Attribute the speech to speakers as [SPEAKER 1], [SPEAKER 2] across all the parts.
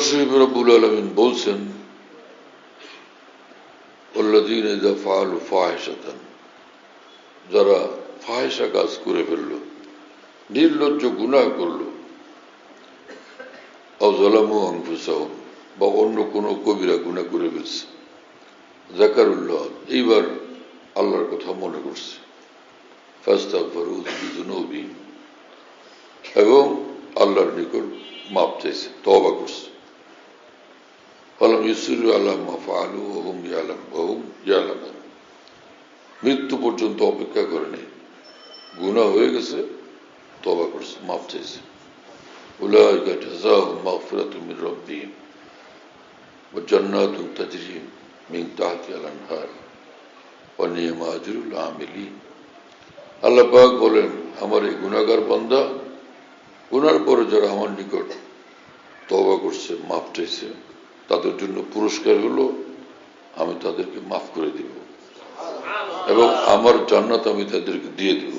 [SPEAKER 1] শরীফে রব্বুল আলামিন বলছেন ওয়াল্লাযীনা ইযা ফাআলু ফাহিশাতান, যারা ফাহিশা কাজ করে ফেলল, নির্লজ্জ গুনাহ করল, আও যালামু আনফুসাহুম, বা অন্য কোনো কবিরা গুনাহ করে ফেলছে, যাকারুল্লাহ, এইবার আল্লাহর কথা মনে করছে, ফাস্তাগফিরু লিযুনুবিহিম, এবং আল্লাহর নিকট মাপ চাইছে, তওবা করছে, ফালাম ইউসিরু আলা মা ফাআলু ওয়া হুম ইয়ালামুন, মৃত্যু পর্যন্ত অপেক্ষা করেনি, গুনাহ হয়ে গেছে, তওবা করছে, মাপ চাইছে। উলাইকা জাযাউহুম মাগফিরাতুম মির রাব্বিহিম ওয়া জান্নাতুন তাজরি মিন তাহতিহাল আনহার ওয়া নি'মা আজরুল আমিলিন। আল্লাহ পাক বলেন, আমার এই গুনাহগার বান্দা, গুনার পরে যারা আমার নিকট তওবা করছে, মাপ চাইছে, তাদের জন্য পুরস্কার হলো আমি তাদেরকে মাফ করে দিব এবং আমার জান্নাত আমি তাদেরকে দিয়ে দিব।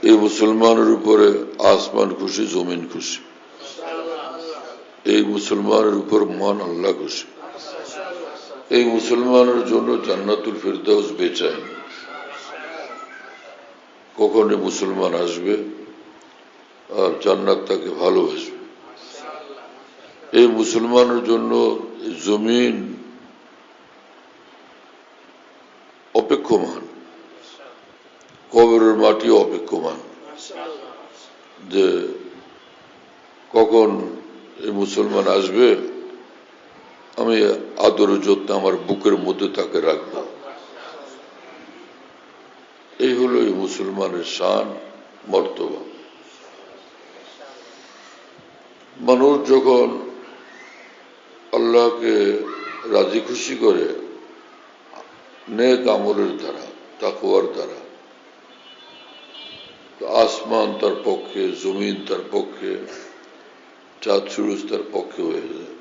[SPEAKER 1] এই মুসলমানের উপরে আসমান খুশি, জমিন খুশি। এই মুসলমানের উপর মহান আল্লাহ খুশি। এই মুসলমানের জন্য জান্নাতুল ফিরদাউস বেচাইন। কখন মুসলমান আসবে আর জান্নাত তাকে ভালোবাসবে। এই মুসলমানের জন্য জমিন অপেক্ষমান, কবরের মাটি অপেক্ষমান, যে কখন এই মুসলমান আসবে, আমি আদর যত্ন আমার বুকের মধ্যে তাকে রাখব। এই হলো এই মুসলমানের শান, মর্তবা। মানুষ যখন আল্লাহকে রাজি খুশি করে নেক আমলের দ্বারা, তাকওয়ার দ্বারা, আসমান তার পক্ষে, জমিন তার পক্ষে, চাঁদ সূরজ তার পক্ষে হয়ে যায়,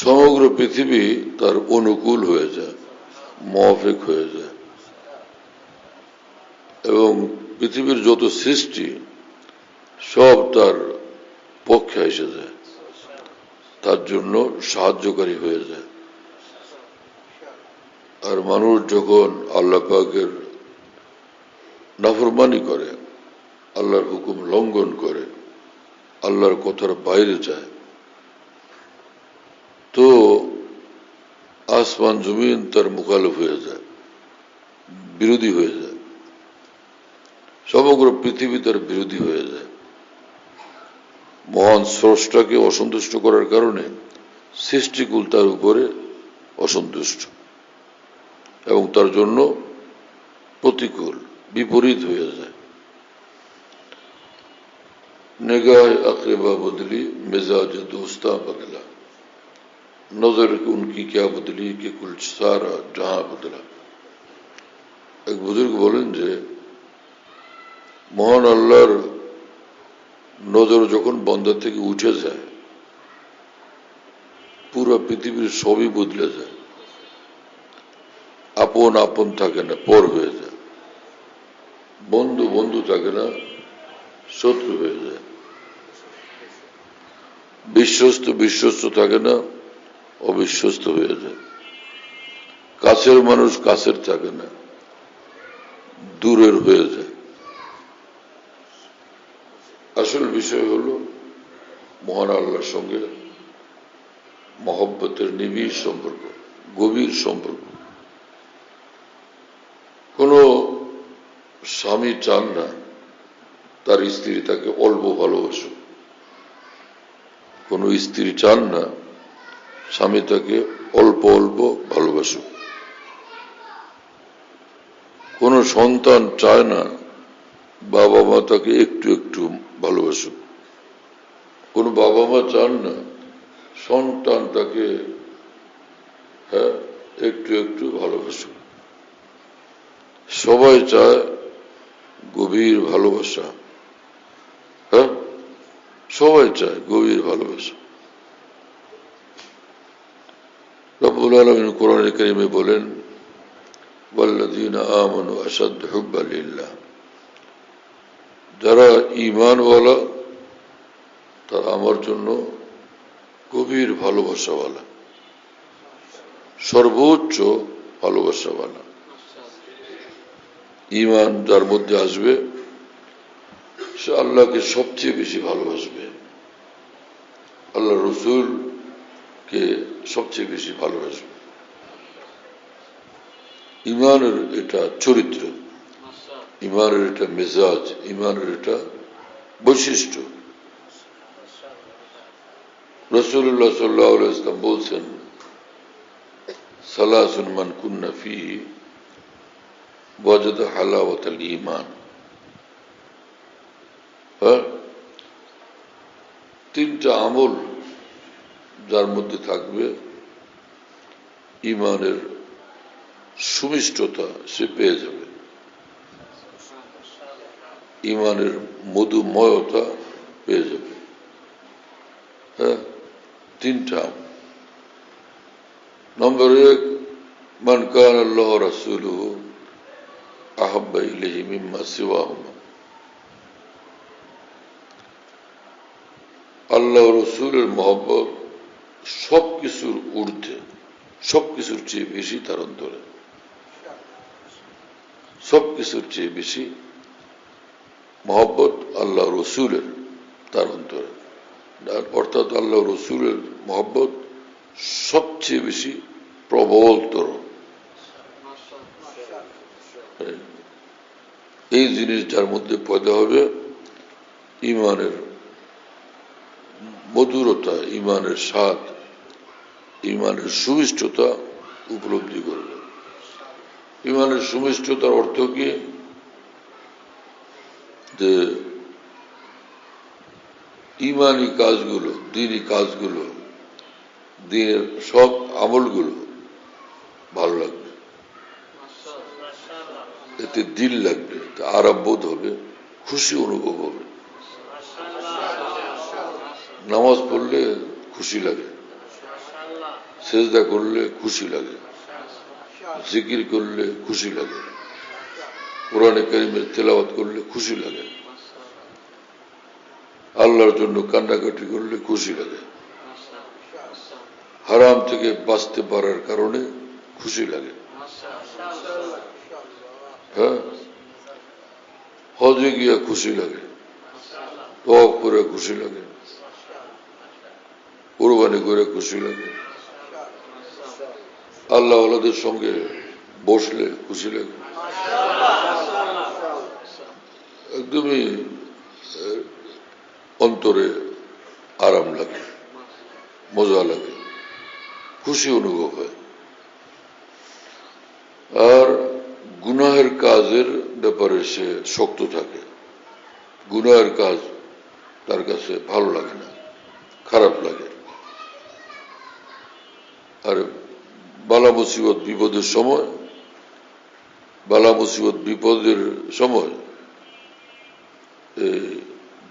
[SPEAKER 1] সমগ্র পৃথিবী তার অনুকূল হয়ে যায়, মুওয়াফিক হয়ে যায়, এবং পৃথিবীর যত সৃষ্টি সব তার পক্ষে এসে যায়, তার জন্য সাহায্যকারী হয়ে যায়। আর মানুষ যখন আল্লাহ পাকের নাফরমানি করে, আল্লাহর হুকুম লঙ্ঘন করে, আল্লাহর কথার বাইরে যায়, তো আসমান জমিন তার মুখালিফ হয়ে যায়, বিরোধী হয়ে যায়, সমগ্র পৃথিবী তার বিরোধী হয়ে যায়। মহান স্রষ্টাকে অসন্তুষ্ট করার কারণে সৃষ্টিকুল তার উপরে অসন্তুষ্ট এবং তার জন্য প্রতিকূল, বিপরীত হয়ে যায়। निगाह अक़रबा बदली, मिजाज दोस्ता बदला, नजर उनकी क्या बदली कि कुल सारा जहां बदला। एक बुजुर्ग बोलें जे মহান আল্লাহর নজর যখন বান্দা থেকে উঠে যায়, পুরো পৃথিবীর সবই বদলে যায়, আপন আপন থাকে না, পর হয়ে যায়, বন্ধু বন্ধু থাকে না, শত্রু হয়ে যায়, বিশ্বস্ত বিশ্বস্ত থাকে না, অবিশ্বস্ত হয়ে যায়, কাছের মানুষ কাছের থাকে না, দূরের হয়ে যায়। আসল বিষয় হলো মহান আল্লাহর সঙ্গে মহব্বতের নিবিড় সম্পর্ক, গভীর সম্পর্ক। কোন স্বামী চান না তার স্ত্রী তাকে অল্প ভালোবাসুক, কোন স্ত্রী চান না স্বামী তাকে অল্প অল্প ভালোবাসুক, কোন সন্তান চায় না বাবা মা তাকে একটু একটু ভালোবাসুক, কোন বাবা মা চান না সন্তান তাকে একটু একটু ভালোবাসুক। সবাই চায় গভীর ভালোবাসা, সবাই চায় গভীর ভালোবাসা। রব্বুল আলামিন কোরআনে কারিমে বলেন, ওয়াল্লাযীনা আমানু আশাদ্দু হুব্বান লিল্লাহ, যারা ঈমানওয়ালা তারা আমার জন্য গভীর ভালোবাসাওয়ালা, সর্বোচ্চ ভালোবাসাওয়ালা। ঈমান যার মধ্যে আসবে সে আল্লাহকে সবচেয়ে বেশি ভালোবাসবে, আল্লাহ রসুলকে সবচেয়ে বেশি ভালোবাসবে। ঈমানের এটা চরিত্র, ঈমানের এটা মেজাজ, ঈমানের এটা বৈশিষ্ট্য। রাসূলুল্লাহ সাল্লাল্লাহু আলাইহি ওয়াসাল্লাম বলছেন, সালাসুন মান কুন্না ফীহি ওয়াজাদা হালাওয়াতাল ঈমান। তিনটা আমল যার মধ্যে থাকবে ঈমানের সুমিষ্টতা সে পেয়ে যাবে, ঈমানের মধুময়তা পেয়ে যাবে। তিনটা। নম্বর এক, মান কান আল্লাহ রাসূলুহু আহাব্বা ইলাইহি মিম্মা সিওয়াহুমা। আল্লাহ রসুলের মহব্বত সবকিছুর ঊর্ধ্বে, সবকিছুর চেয়ে বেশি তার অন্তরে, সবকিছুর চেয়ে বেশি মহব্বত আল্লাহ রসুলের তার অন্তরে। অর্থাৎ আল্লাহ রসুলের মহব্বত সবচেয়ে বেশি প্রবলতর। এই জিনিস যার মধ্যে পয়দা হবে, ঈমানের মধুরতা, ঈমানের স্বাদ, ঈমানের সুমিষ্টতা উপলব্ধি করবে। ঈমানের সুমিষ্টতার অর্থ কি? যে ঈমানি কাজগুলো, দ্বীনি কাজগুলো, দ্বীনের সব আমলগুলো ভালো লাগবে, এতে দিল লাগবে, এতে আরাম বোধ হবে, খুশি অনুভব হবে। নামাজ পড়লে খুশি লাগে, সেজদা করলে খুশি লাগে, জিকির করলে খুশি লাগে, কোরআনে কারীমের তেলাওয়াত করলে খুশি লাগে, আল্লাহর জন্য কান্নাকাটি করলে খুশি লাগে, হারাম থেকে বাঁচতে পারার কারণে খুশি লাগে। হ্যাঁ, হজে গিয়া খুশি লাগে, তওয়াফ করে খুশি লাগে, কুরবানি করে খুশি লাগে, আল্লাহ ওয়ালাদের সঙ্গে বসলে খুশি লাগে, একদমই অন্তরে আরাম লাগে, মজা লাগে, খুশি অনুভব হয়। আর গুনাহের কাজের ব্যাপারে সে শক্ত থাকে, গুনাহের কাজ তার কাছে ভালো লাগে না, খারাপ লাগে। আর বালা মুসিবত বিপদের সময়, বালা মুসিবত বিপদের সময়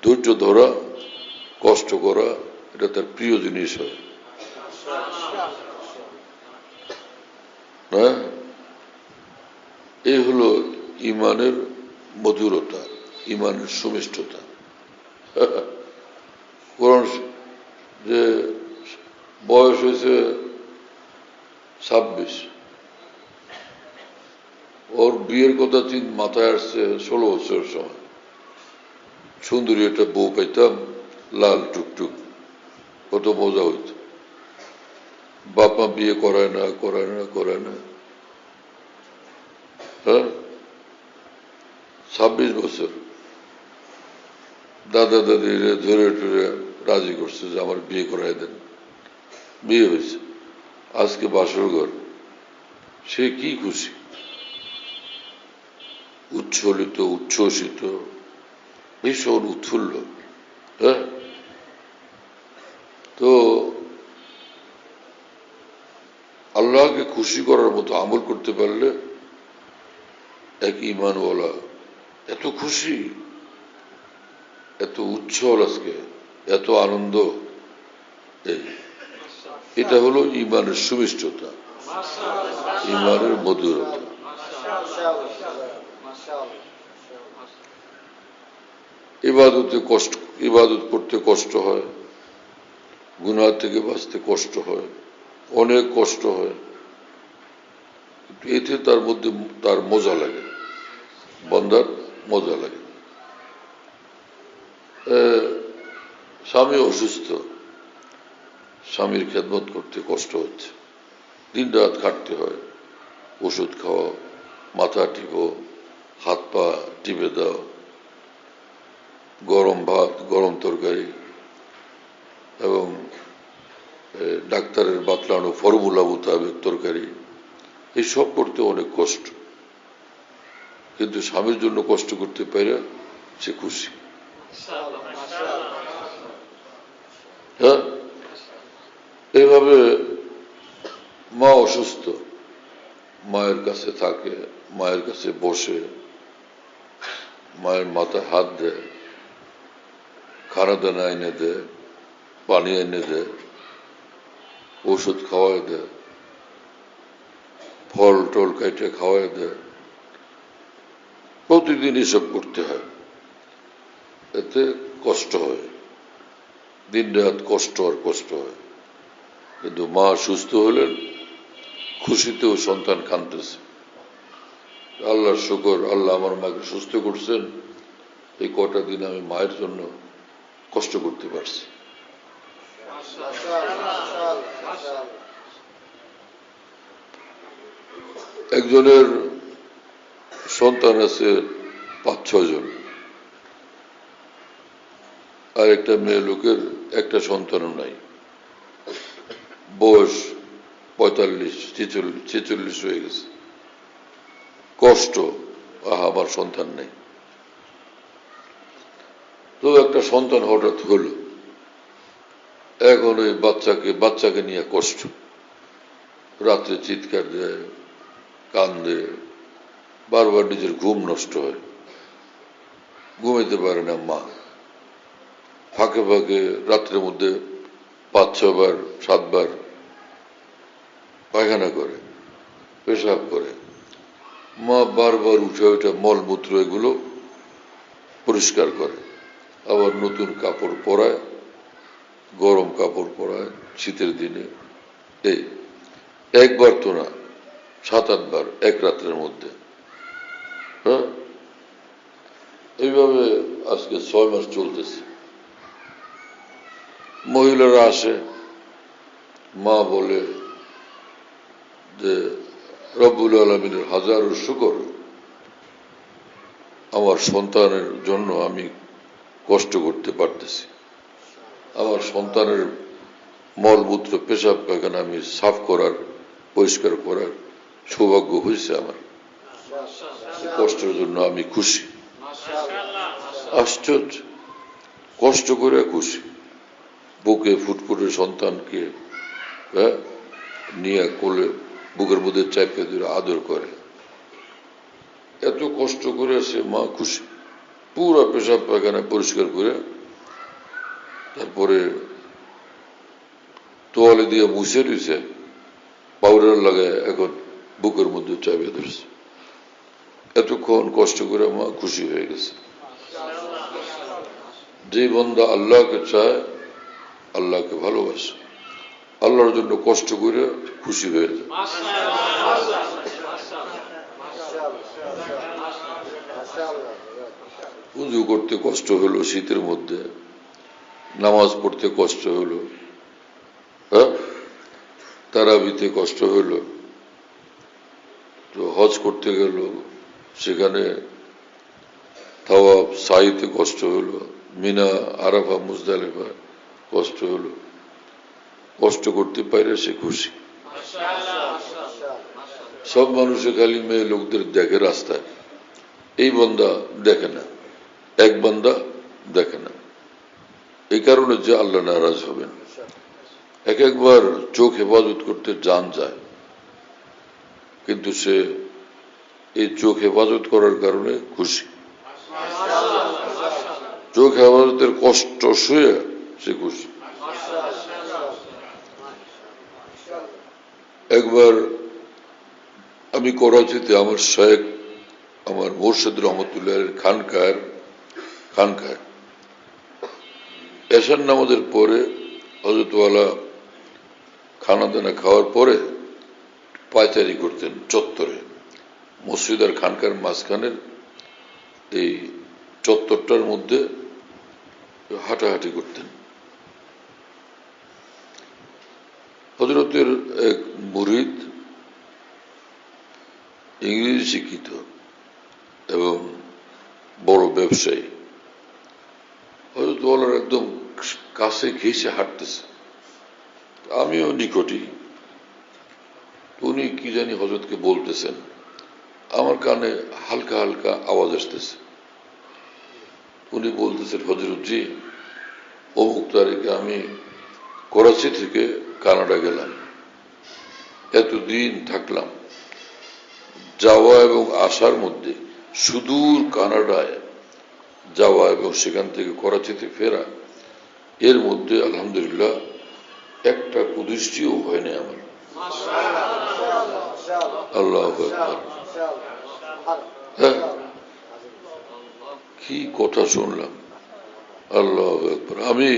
[SPEAKER 1] ধৈর্য ধরা, কষ্ট করা, এটা তার প্রিয় জিনিস হয়। হ্যাঁ, এই হলো ঈমানের মধুরতা, ঈমানের সুমিষ্টতা। কোরআন যে বয়স হয়েছে 26, ওর বিয়ের কথা মাথায় আসছে 16 বছরের সময়। সুন্দরী একটা বউ পাইতাম, লাল টুকটুক, কত মজা হইত। বাপ মা বিয়ে করায় না, করায় না, করায় না। হ্যাঁ, 26 বছর দাদা দাদি ধরে টরে রাজি করছে যে আমার বিয়ে করাই দেন। বিয়ে হয়েছে, আজকে বাসর ঘর, সে কি খুশি, উচ্ছ্বলিত, উচ্ছ্বসিত, ভীষণ উৎফুল্ল। হ্যাঁ, তো আল্লাহকে খুশি করার মতো আমল করতে পারলে এক ঈমানওয়ালা এত খুশি, এত উচ্ছল, আজকে এত আনন্দ, এটা হলো ঈমানের সুমিষ্টতা, ঈমানের মধুরতা। ইবাদতে ইবাদত করতে কষ্ট হয়, গুনাহ থেকে বাঁচতে কষ্ট হয়, অনেক কষ্ট হয়, কিন্তু এতে তার মধ্যে তার মজা লাগে, বান্দার মজা লাগে। স্বামী অসুস্থ, স্বামীর খেদমত করতে কষ্ট হচ্ছে, দিন রাত খাটতে হয়, ওষুধ খাওয়া, মাথা টিপো, হাত পা টিপে দাও, গরম ভাত, গরম তরকারি এবং ডাক্তারের বাতলানো ফর্মুলা মোতাবেক তরকারি, এইসব করতে অনেক কষ্ট, কিন্তু স্বামীর জন্য কষ্ট করতে পারে সে খুশি। হ্যাঁ, এইভাবে মা অসুস্থ, মায়ের কাছে থাকে, মায়ের কাছে বসে, মায়ের মাথায় হাত দেয়, খানা দানা এনে দেয়, পানি এনে দেয়, ওষুধ খাওয়ায় দেয়, ফল টল কাইটে খাওয়ায় দেয়, প্রতিদিন এসব করতে হয়, এতে কষ্ট হয়, দিন রাত কষ্ট আর কষ্ট হয়। কিন্তু মা সুস্থ হলেন, খুশিতেও সন্তান কাঁদতেছে, আল্লাহর শুকর, আল্লাহ আমার মাকে সুস্থ করছেন, এই কটা দিন আমি মায়ের জন্য কষ্ট করতে পারছি। একজনের সন্তান আছে 5-6 জন, আর একটা মেয়ে লোকের একটা সন্তানও নাই, বয়স 45-46 হয়ে গেছে, কষ্ট, আমার সন্তান নেই। তো একটা সন্তান হঠাৎ হলো, এখন ওই বাচ্চাকে নিয়ে কষ্ট, রাত্রে চিৎকার দেয়, কান্দে, বারবার নিজের ঘুম নষ্ট হয়, ঘুমাইতে পারে না মা, ফাঁকে ফাঁকে রাত্রের মধ্যে 5-6 বার 7 বার পায়খানা করে, পেশাব করে, মা বারবার উঠে উঠে মলমূত্র এগুলো পরিষ্কার করে, আবার নতুন কাপড় পরায়, গরম কাপড় পরায় শীতের দিনে, এই একবার তো না 7-8 বার এক রাত্রের মধ্যে। হ্যাঁ, এইভাবে আজকে 6 মাস চলতেছে। মহিলারা আসে, মা বলে যে রব্বুল আলামিনের হাজারো শুকর, আমার সন্তানের জন্য আমি কষ্ট করতে পারতেছি, আমার সন্তানের মলমূত্র পেশাব পায়খানা আমি সাফ করার, পরিষ্কার করার সৌভাগ্য হয়েছে আমার, কষ্টের জন্য আমি খুশি। আশ্চর্য, কষ্ট করে খুশি, বুকে ফুটফুটে সন্তানকে নিয়ে কোলে বুকের মধ্যে চাপে ধরে আদর করে, এত কষ্ট করে সে মা খুশি, পুরো পেশাব পায়খানা পরিষ্কার করে তারপরে তোয়ালে দিয়ে মুছে দিছে, পাউডার লাগায় এখন বুকের মধ্যে চাপে ধরছে, এতক্ষণ কষ্ট করে মা খুশি হয়ে গেছে। যে বান্দা আল্লাহকে চায়, আল্লাহকে ভালোবাসে, আল্লাহর জন্য কষ্ট করে খুশি হয়ে যায়। উযু করতে কষ্ট হলো শীতের মধ্যে, নামাজ পড়তে কষ্ট হলো, হ্যাঁ, তারাবিতে কষ্ট হলো, তো হজ করতে গেল, সেখানে তাওয়াফ সাইতে কষ্ট হলো, মিনা আরাফা মুজদালিফা কষ্ট হলো, কষ্ট করতে পারে সে খুশি। সব মানুষে খালি মেয়ে লোকদের দেখে রাস্তায়, এই বান্দা দেখে না, এক বান্দা দেখে না, এই কারণে যে আল্লাহ নারাজ হবেন। একবার চোখ হেফাজত করতে জান যায়, কিন্তু সে এই চোখ হেফাজত করার কারণে খুশি, চোখ হেফাজতের কষ্ট শুয়ে সে খুশি। একবার আমি করাচিতে আমার শেখ, আমার মোর্শেদ রহমতুল্লাহ খানকায় এশার নামাজের পরে হযরতওয়ালা খানা দানা খাওয়ার পরে পায়চারি করতেন চত্বরে, মসজিদ আর খানকার মাঝখানের এই চত্বরটার মধ্যে হাঁটাহাঁটি করতেন। হযরতের এক মুরিদ, ইংরেজি শিক্ষিত এবং বড় ব্যবসায়ী, হযরত ওয়ালার একদম কাছে ঘেঁষে হাঁটতেছে, আমিও নিকটই। উনি কি জানি হযরতকে বলতেছেন, আমার কানে হালকা হালকা আওয়াজ আসতেছে। উনি বলতেছেন, হযরত জি, অমুক তারিখে আমি করাচি থেকে কানাডা গেলাম, এতদিন থাকলাম, যাওয়া এবং আসার মধ্যে সুদূর কানাডায় যাওয়া এবং সেখান থেকে করাচিতে ফেরা, এর মধ্যে আলহামদুলিল্লাহ একটা কুদৃষ্টিও হয়নি আমার। আল্লাহু আকবার। হ্যাঁ, কি কথা শুনলাম, আল্লাহু আকবার। আমি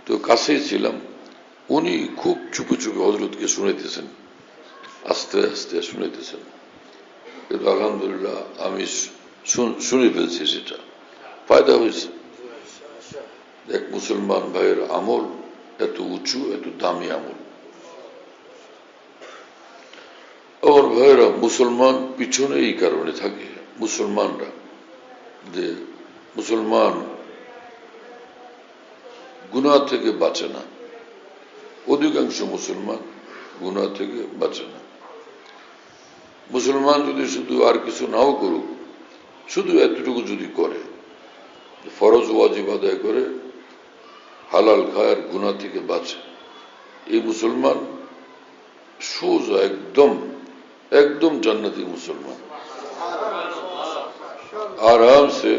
[SPEAKER 1] তো কাছেই ছিলাম, উনি খুব চুপে চুপে হযরতকে শুনাইতেছেন, আস্তে আস্তে শুনাইতেছেন, কিন্তু আলহামদুলিল্লাহ আমি শুনে ফেলছি, সেটা ফায়দা হয়েছে। এক মুসলমান ভাইয়ের আমল এত উঁচু, এত দামি আমল। আমার ভাইয়েরা, মুসলমান পিছনে এই কারণে থাকে, মুসলমানরা, যে মুসলমান গুনাহ থেকে বাঁচে না, অধিকাংশ মুসলমান গুনাহ থেকে বাঁচে না। মুসলমান যদি শুধু আর কিছু নাও করুক, শুধু এতটুকু যদি করে, ফরজ ওয়াজিব আদায় করে, হালাল খায় আর গুনাহ থেকে বাঁচে, এই মুসলমান সোজা একদম একদম জান্নাতি মুসলমান, আরামসে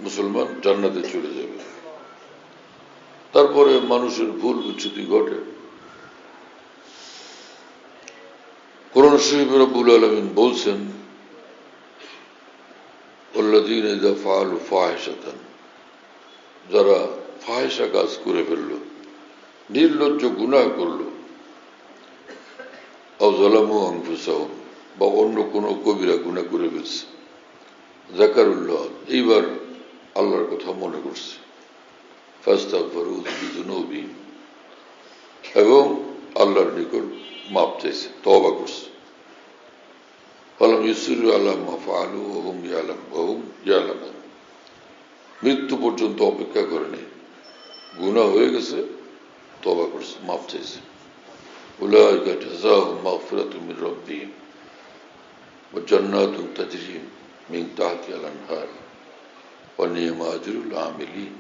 [SPEAKER 1] মুসলমান জান্নাতে চলে যাবে। তারপরে মানুষের ভুল বিচ্যুতি ঘটে। কোরআন শরীফে রব্বুল আলামিন বলছেন, ওয়াল্লাযীনা ইযা ফাআলু ফাহিশাতান, যারা ফাহিশা কাজ করে ফেলল, নির্লজ্জ গুনাহ করল, আও যালামু আনফুসাহুম, বা অন্য কোনো কবিরা গুনাহ করে ফেলছে, যাকারুল্লাহ, এইবার আল্লাহর কথা মনে করছে, ফাস্তাগফিরু লিযুনুবিহিম, এবং আল্লাহর নিকট মাপ চাইছে, তওবা করছে, ফালাম ইউসিরু আলা মা ফাআলু ওয়া হুম ইয়ালামুন, মৃত্যু পর্যন্ত অপেক্ষা করেনি, গুনাহ হয়ে গেছে, তওবা করছে, মাপ চাইছে। উলাইকা জাযাউহুম মাগফিরাতুম মির রাব্বিহিম ওয়া জান্নাতুন তাজরি মিন তাহতিহাল আনহার ওয়া নি'মা আজরুল আমিলিন।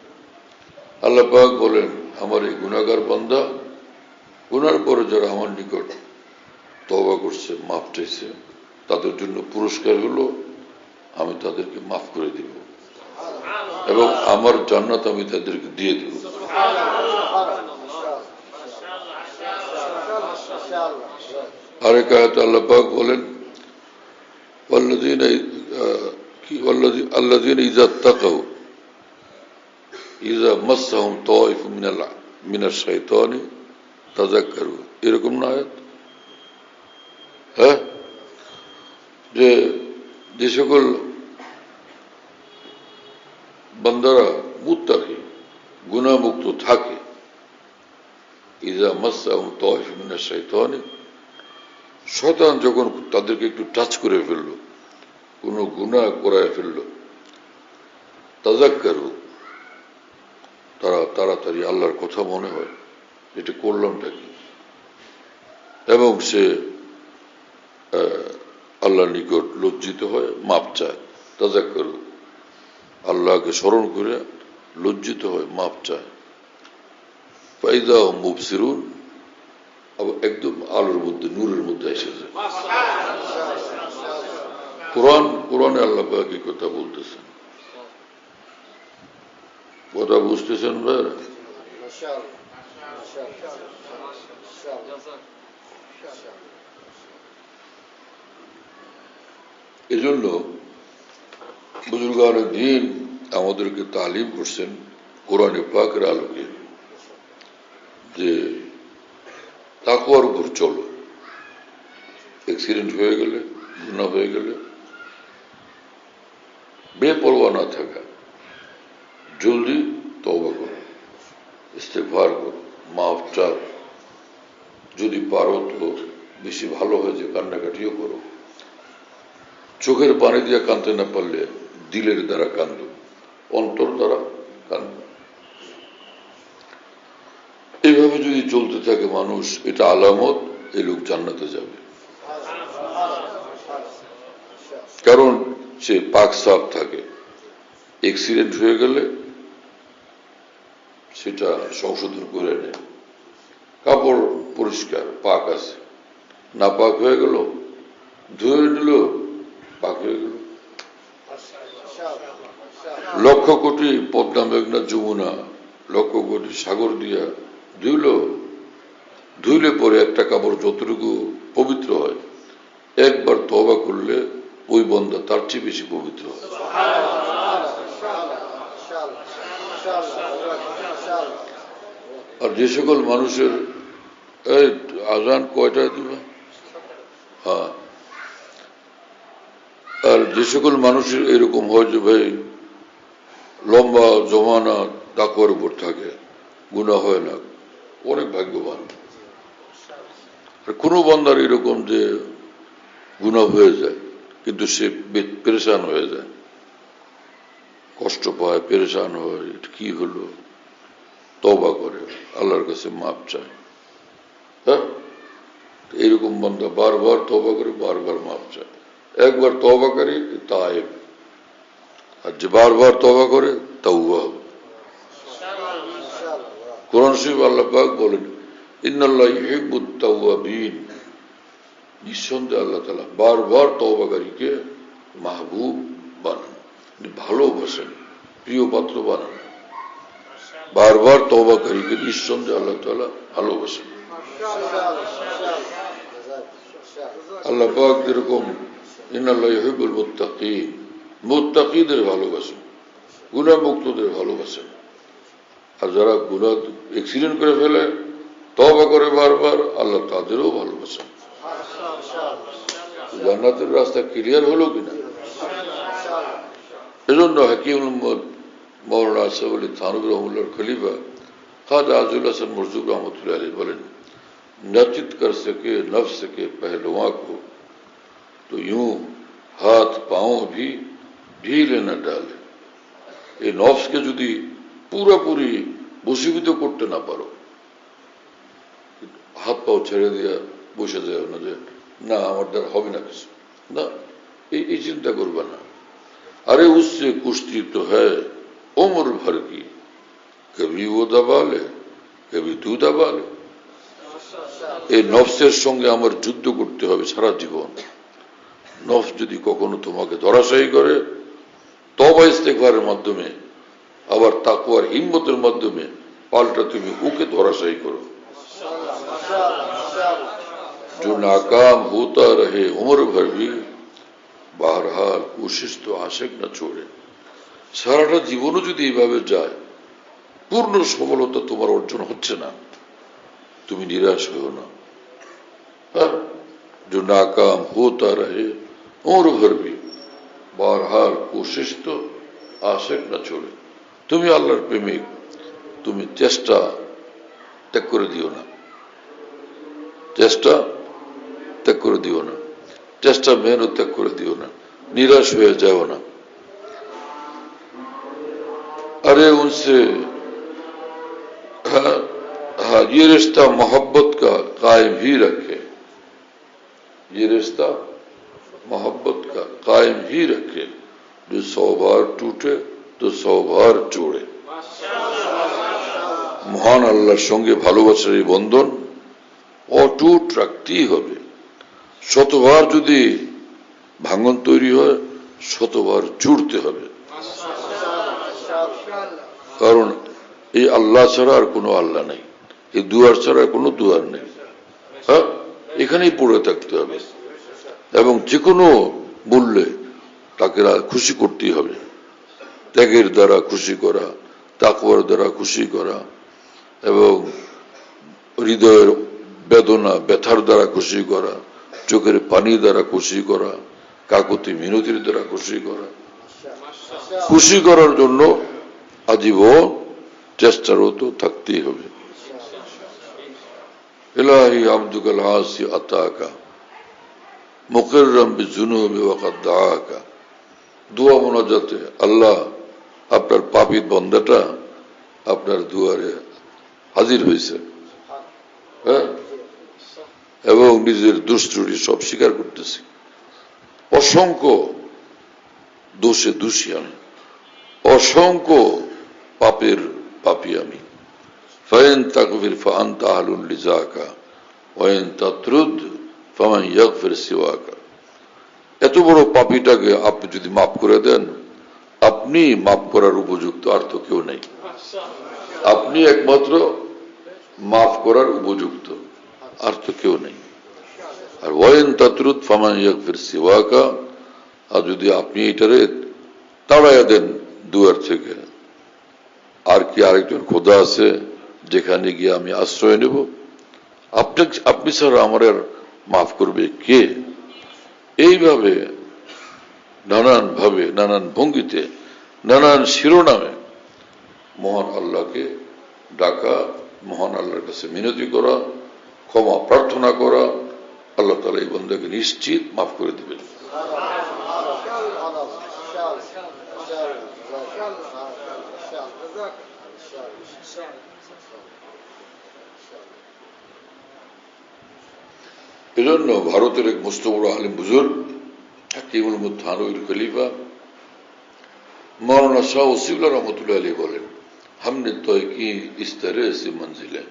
[SPEAKER 1] আল্লাহ পাক বলেন, আমার এই গুনাহগার বান্দা, গুনার পরে যারা আমার নিকট তওবা করছে, মাফ চাইছে, তাদের জন্য পুরস্কার হলো আমি তাদেরকে মাফ করে দিব এবং আমার জান্নাত আমি তাদেরকে দিয়ে দেব। আরেক আয়াতে আল্লাহ পাক বলেন, আল্লাযীনা ইযা তাকাউ ইযা মাসসাহুম তায়ফুম মিনাশ শাইতানি তাযাক্কারু, এরকম না আয়াত? হ্যাঁ, যে সকল বান্দারা মুত্তাকি, গুনাহমুক্ত থাকে, ইযা মাসসাহুম তায়ফুম মিনাশ শাইতানি, শয়তান যখন তাদেরকে একটু টাচ করে ফেললো, কোনো গুনাহ করায় ফেললো, তাযাক্কারু, তারা তাড়াতাড়ি আল্লাহর কথা মনে হয়, এটা করলামটা কি, এবং সে আল্লাহর নিকট লজ্জিত হয়, মাপ চায়। তাযাক্কারু, আল্লাহকে স্মরণ করে লজ্জিত হয়, মাপ চায়। ফাইযা হুম মুবসিরুন, আবার একদম আলোর মধ্যে, নূরের মধ্যে এসে যায়। কোরআনে আল্লাহ পাক এই কথা বলতেছেন, কথা বুঝতেছেন ভাইরা? এজন্য বুজুর্গানে দ্বীন আমাদেরকে তালিম করছেন কোরআনে পাকের আলোকে যে তাকওয়ার উপর চলো। অ্যাক্সিডেন্ট হয়ে গেলে, গুনাহ হয়ে গেলে বেপরোয়া না থাকা, জলদি তওবা করো, ইস্তেগফার করো, মাফ চাও, যদি পারো তো বেশি ভালো হয় যে কান্নাকাটিও করো। চোখের পানি দিয়ে কাঁদতে না পারলে দিলের দ্বারা কান্দো, অন্তর দ্বারা কান্দো। এইভাবে যদি চলতে থাকে মানুষ, এটা আলামত এই লোক জান্নাতে যাবে। কারণ সে পাক সাফ থাকে। অ্যাক্সিডেন্ট হয়ে গেলে সেটা সংশোধন করে নেয়, কাপড় পরিষ্কার পাক আছে, না পাক হয়ে গেল ধুয়ে নিল, পাক হয়ে গেল। লক্ষ কোটি পদ্মা মেঘনা যমুনা লক্ষ কোটি সাগর দিয়া ধুইলে পরে একটা কাপড় যতটুকু পবিত্র হয়, একবার তওবা করলে ওই বান্দা তার চেয়ে বেশি পবিত্র হয়। আর যে সকল মানুষের আজান কয়টায় দিবে, হ্যাঁ, আর যে সকল মানুষের এরকম হয় যে ভাই লম্বা জমানা তাকওয়ার উপর থাকে, গুনাহ হয় না, অনেক ভাগ্যবান। আর কোনো বান্দার এরকম যে গুনাহ হয়ে যায় কিন্তু সে পেরেশান হয়ে যায়, কষ্ট পায়, পেরেশান হয়, এটা কি হলো, তওবা করে, আল্লাহর কাছে মাপ চায়। হ্যাঁ, এইরকম বান্দা বারবার তওবা করে, বারবার মাপ চায়। একবার তওবা করে তায়েব, আর যে বারবার তওবা করে তাওয়াব। কোরআন শরীফ আল্লাহ পাক বলেন, ইন্নাল্লাহ ইউহিব্বুত তাওয়াবিন, নিঃসন্দেহে আল্লাহ তাআলা বারবার তওবাকারীকে মাহবুব বানান, ভালোবাসেন, প্রিয় পাত্র বানান। বারবার তওবাকারীকে নিঃসন্দেহে আল্লাহ তাআলা ভালোবাসেন। আল্লাহ পাক যেরকম ইন্নাল্লাহ ইউহিব্বুল মুত্তাকিন, মুত্তাকিদের ভালোবাসেন, গুনাহ মুক্তদের ভালোবাসেন। আর যারা গুনাহ অ্যাক্সিডেন্ট করে ফেলে, তওবা করে বারবার, আল্লাহ তাদেরও ভালোবাসেন। জান্নাতের রাস্তা ক্লিয়ার হলো কিনা? এজন্য হাকিম মওলানা আসিফ আলী থানভী রহমাতুল্লাহর খলিফা খাজা আজুল হাসান মরজুক রহমতুল্লাহ আলাইহি বলেন, नचित कर सके नफ्स के पहलुओं को तो यूं हाथ पांव भी ढीले न डाले। এই নফসকে যদি পুরোপুরি বশীভূত করতে না পারো, হাত পাও ছেড়ে দিয়ে বসে যায় না যে না আমার দ্বারা হবে না কিছু, না, এই চিন্তা করবে না। अरे उससे कुश्ती तो है उम्र भर की, कभी वो दबा ले कभी तू दबा ले। এই নফসের সঙ্গে আমার যুদ্ধ করতে হবে সারা জীবন। নফস যদি কখনো তোমাকে ধরাশায়ী করে, তওবা ইস্তেগফারের মাধ্যমে, আবার তাকওয়ার হিম্মতের মাধ্যমে পাল্টা তুমি ওকে ধরাশায়ী করো। जो नाकाम होता रहे उम्र भर भी, बहरहाल कोशिश तो आशिक न छोड़े। সারাটা জীবনও যদি এইভাবে যায়, পূর্ণ সফলতা তোমার অর্জন হচ্ছে না, তুমি নিরাশ হও না। जो नाकाम होता रहे उम्र भर भी, बहरहाल कोशिश तो आशिक न छोड़े। তুমি আল্লাহর প্রেমিক, তুমি চেষ্টা ত্যাগ করে দিও না, চেষ্টা ত্যাগ করে দিও না, চেষ্টা মেহনত ত্যাগ করে দিও না, নিরাশ হয়ে যাও না। अरे उनसे हाँ ये रिश्ता मोहब्बत का कायम ही रखे, ये रिश्ता मोहब्बत का कायम ही रखे, जो 100 बार टूटे तो 100 बार जोड़े। মহান আল্লাহর সঙ্গে ভালোবাসার এই বন্ধন অটুট রাখতেই হবে। শতবার যদি ভাঙন তৈরি হয়, শতবার জুড়তে হবে। কারণ এই আল্লাহ ছাড়া আর কোনো আল্লাহ নেই, এই দুয়ার ছাড়া আর কোনো দুয়ার নেই। হ্যাঁ, এখানেই পড়ে থাকতে হবে এবং যে কোনো মূল্যে তাকে খুশি করতেই হবে। ত্যাগের দ্বারা খুশি করা, তাকওয়ার দ্বারা খুশি করা এবং হৃদয়ের বেদনা ব্যথার দ্বারা খুশি করা, চোখের পানি দ্বারা খুশি করা, কাকুতি মিনতির দ্বারা খুশি করা। খুশি করার জন্য আজীবন চেষ্টারত থাকতেই হবে। ইলাহি আব্দুকাল আসি আতাকা মুকিররাম বিযুনুবি ওয়া কাদ দাআকা। দোয়া মোনাজাতে, আল্লাহ আপনার পাপী বান্দাটা আপনার দুয়ারে হাজির হয়েছে, হ্যাঁ, এবং নিজের দুষ্ত্রুটি সব স্বীকার করতেছি। অসংখ্য দোষে দোষী আমি, অসংখ্য পাপের পাপী আমি। ফাইন তাকফির ফাআনতা আহলুন লিযাকা ওয়া ইন তাতরুদ ফামান ইয়াগফির সিওয়াকা। এত বড় পাপীটাকে আপনি যদি মাফ করে দেন, আপনি মাফ করার উপযুক্ত, আর তো কেউ নেই। আপনি একমাত্র মাফ করার উপযুক্ত, আর তো কেউ নেই। আর ওয়াইন তাতরুদ ফামান ইয়াগফির সিওয়াকা, আর যদি আপনি এটারে তাড়াইয়া দেন দুয়ার থেকে, আর কি আরেকজন খোদা আছে যেখানে গিয়ে আমি আশ্রয় নেব? আপনি ছাড়া আমার আর মাফ করবে কে? এইভাবে নানান ভাবে, নানান ভঙ্গিতে, নানান শিরোনামে মহান আল্লাহকে ডাকা, মহান আল্লাহর কাছে মিনতি করা, ক্ষমা প্রার্থনা করা। আল্লাহ তাআলা এই বান্দাকে নিশ্চিত মাফ করে দিবেন। এজন্য ভারতের এক মস্ত বড় আলিম বুজুর্গ হাকিমুল থানভীর খলিফা मौलाना शाह वसीउल्लाह रहमतुल्लाह अलैह बोले, हमने तय की इस तरह से मंजिलें,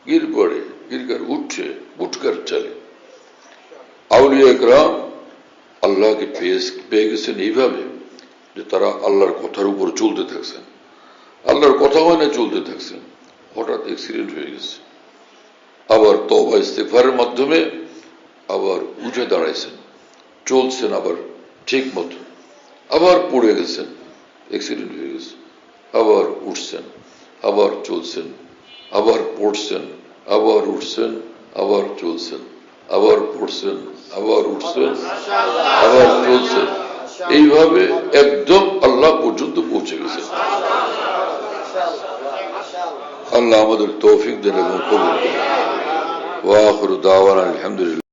[SPEAKER 1] गिर पड़े, गिर कर उठे, उठकर चले। আউলিয়া کرام আল্লাহকে পেয়ে গেছেন এইভাবে যে তারা আল্লাহর কথার উপর চলতে থাকছেন, আল্লাহর কথা হয় না চলতে থাকছেন। হঠাৎ অ্যাক্সিডেন্ট হয়ে গেছে, আবার তওবা ইস্তেগফারের মাধ্যমে আবার উঠে দাঁড়াইছেন, চলছেন আবার ঠিক মতো, আবার পড়ে গেছেন, অ্যাক্সিডেন্ট হয়ে গেছে, আবার উঠছেন, আবার চলছেন, আবার পড়ছেন, আবার উঠছেন, আবার চলছেন, আবার পড়ছেন, আবার উঠছেন, আবার চলছেন। এইভাবে একদম আল্লাহ পর্যন্ত পৌঁছে গেছেন। আল্লাহ আমাদের তৌফিক দেন এবং কবুল করেন। ওয়া আখিরু দাওয়ানা আলহামদুলিল্লাহ।